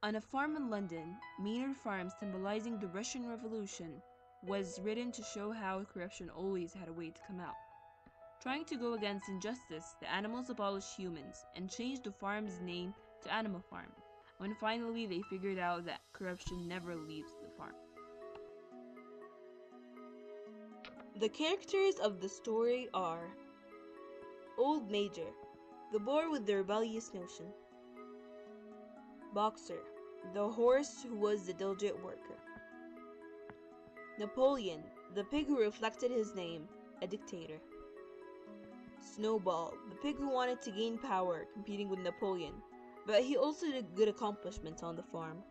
On a farm in London, Maynard Farm, symbolizing the Russian Revolution, was written to show how corruption always had a way to come out. Trying to go against injustice, the animals abolished humans and changed the farm's name to Animal Farm, when finally they figured out that corruption never leaves the farm. The characters of the story are Old Major, the boar with the rebellious notion; Boxer, the horse who was the diligent worker; Napoleon, the pig who reflected his name, a dictator; Snowball, the pig who wanted to gain power, competing with Napoleon, but he also did good accomplishments on the farm;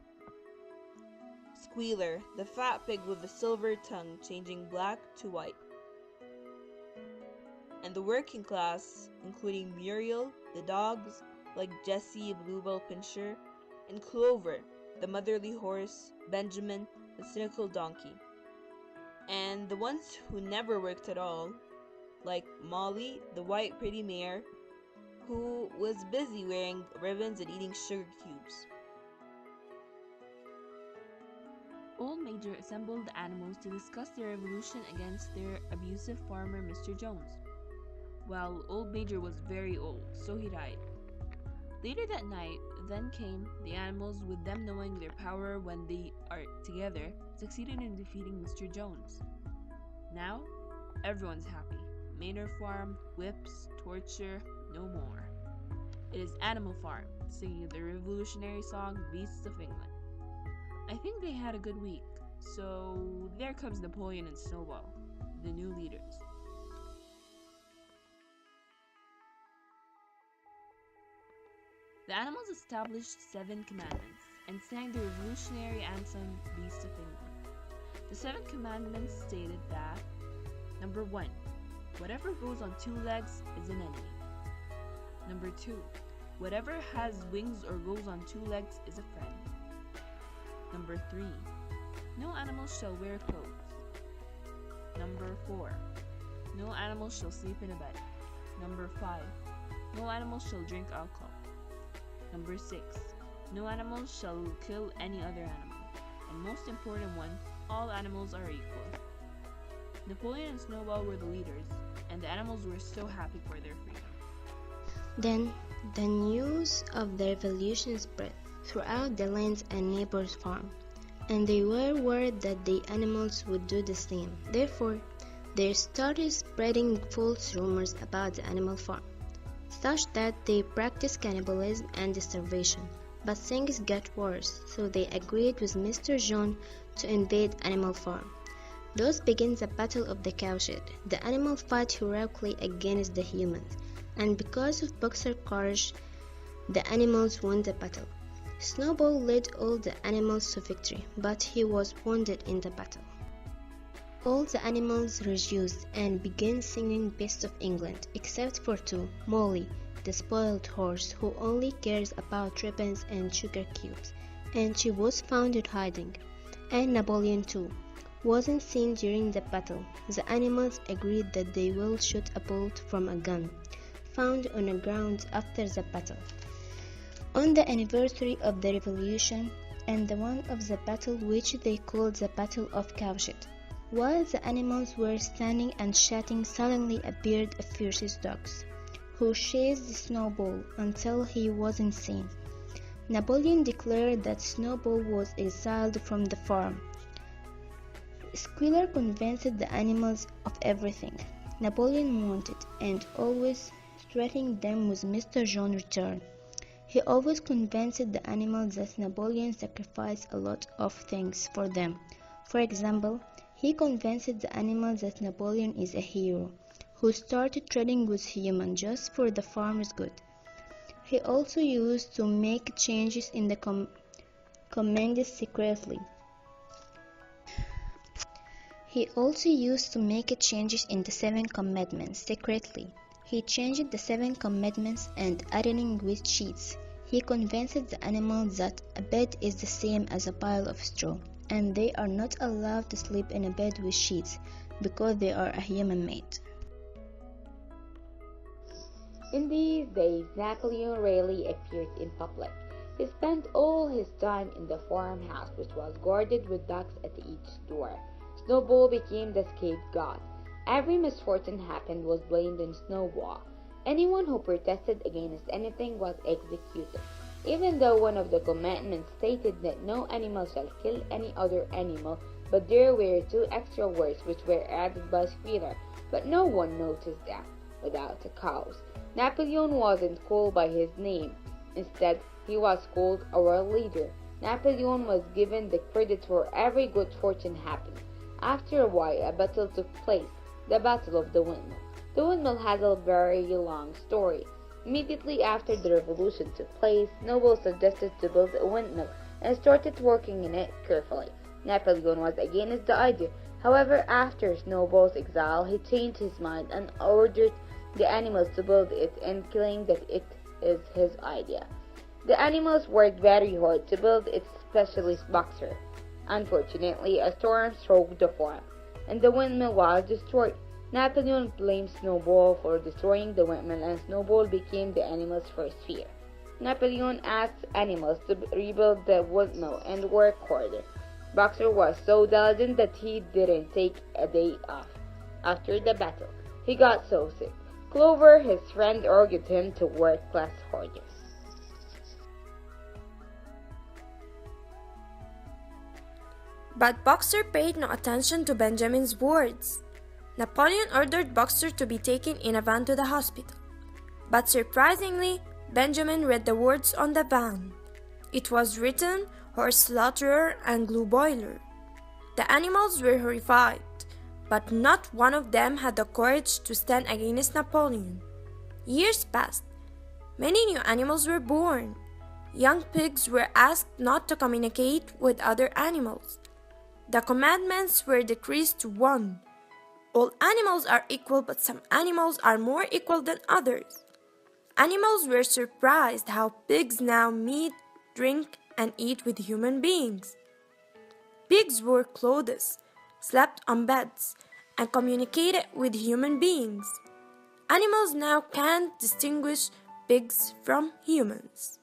Squealer, the fat pig with the silver tongue changing black to white; and the working class, including Muriel, the dogs, like Jessie, Bluebell Pinscher, and Clover, the motherly horse, Benjamin, the cynical donkey, and the ones who never worked at all, like Molly, the white pretty mare, who was busy wearing ribbons and eating sugar cubes. Old Major assembled the animals to discuss the revolution against their abusive farmer Mr. Jones. Well, Old Major was very old, so he died. Later that night, then came the animals, with them knowing their power when they are together, succeeded in defeating Mr. Jones. Now, everyone's happy. Manor Farm, whips, torture, no more. It is Animal Farm, singing the revolutionary song Beasts of England. I think they had a good week, so there comes Napoleon and Snowball, the new leaders. The animals established 7 commandments and sang the revolutionary anthem Beasts of England. The 7 commandments stated that: Number 1. Whatever goes on 2 legs is an enemy. Number 2. Whatever has wings or goes on 2 legs is a friend. Number 3. No animal shall wear clothes. Number 4. No animal shall sleep in a bed. Number 5. No animal shall drink alcohol. Number 6. No animal shall kill any other animal. And most important one, all animals are equal. Napoleon and Snowball were the leaders, and the animals were so happy for their freedom. Then the news of the revolution spread throughout the lands and neighbors' farm, and they were worried that the animals would do the same. Therefore, they started spreading false rumors about the animal farm, such that they practiced cannibalism and starvation. But things got worse, so they agreed with Mr. John to invade Animal Farm. Thus begins the Battle of the Cowshed. The animals fight heroically against the humans, and because of Boxer's courage, the animals won the battle. Snowball led all the animals to victory, but he was wounded in the battle. All the animals rejoiced and began singing Beasts of England, except for 2, Molly, the spoiled horse, who only cares about ribbons and sugar cubes, and she was found hiding, and Napoleon too wasn't seen during the battle. The animals agreed that they will shoot a bolt from a gun found on the ground after the battle. On the anniversary of the revolution and the one of the battle which they called the Battle of Cowshed, while the animals were standing and chatting, suddenly appeared a furious dogs, who chased Snowball until he wasn't seen. Napoleon declared that Snowball was exiled from the farm. Squealer convinced the animals of everything Napoleon wanted and always threatening them with Mr. John's return. He always convinced the animals that Napoleon sacrificed a lot of things for them. For example, he convinced the animals that Napoleon is a hero who started trading with humans just for the farmers' good. He also used to make changes in the commands secretly. He also used to make changes in the 7 commandments secretly. He changed the 7 commandments and ironing with sheets. He convinced the animals that a bed is the same as a pile of straw, and they are not allowed to sleep in a bed with sheets because they are a human made. In these days, Napoleon rarely appeared in public. He spent all his time in the farmhouse, which was guarded with dogs at each door. Snowball became the scapegoat. Every misfortune happened was blamed on Snowball. Anyone who protested against anything was executed, even though one of the commandments stated that no animal shall kill any other animal, but there were two extra words which were added by Squealer, but no one noticed them. Without a cause, Napoleon wasn't called by his name. Instead, he was called our leader. Napoleon was given the credit for every good fortune happened. After a while, a battle took place, the Battle of the Windmill. The windmill has a very long story. Immediately after the revolution took place, Noble suggested to build a windmill and started working in it carefully. Napoleon was against the idea. However, after Snowball's exile, he changed his mind and ordered the animals to build it and claimed that it is his idea. The animals worked very hard to build its specialist Boxer. Unfortunately, a storm struck the farm, and the windmill was destroyed. Napoleon blamed Snowball for destroying the windmill, and Snowball became the animals' first fear. Napoleon asked animals to rebuild the windmill and work harder. Boxer was so diligent that he didn't take a day off. After the battle, he got so sick. Clover, his friend, urged him to work less harder. But Boxer paid no attention to Benjamin's words. Napoleon ordered Boxer to be taken in a van to the hospital. But surprisingly, Benjamin read the words on the van. It was written horse slaughterer and glue boiler. The animals were horrified, but not one of them had the courage to stand against Napoleon. Years passed. Many new animals were born. Young pigs were asked not to communicate with other animals. The commandments were decreased to one. All animals are equal, but some animals are more equal than others. Animals were surprised how pigs now meet, drink, and eat with human beings. Pigs wore clothes, slept on beds, and communicated with human beings. Animals now can't distinguish pigs from humans.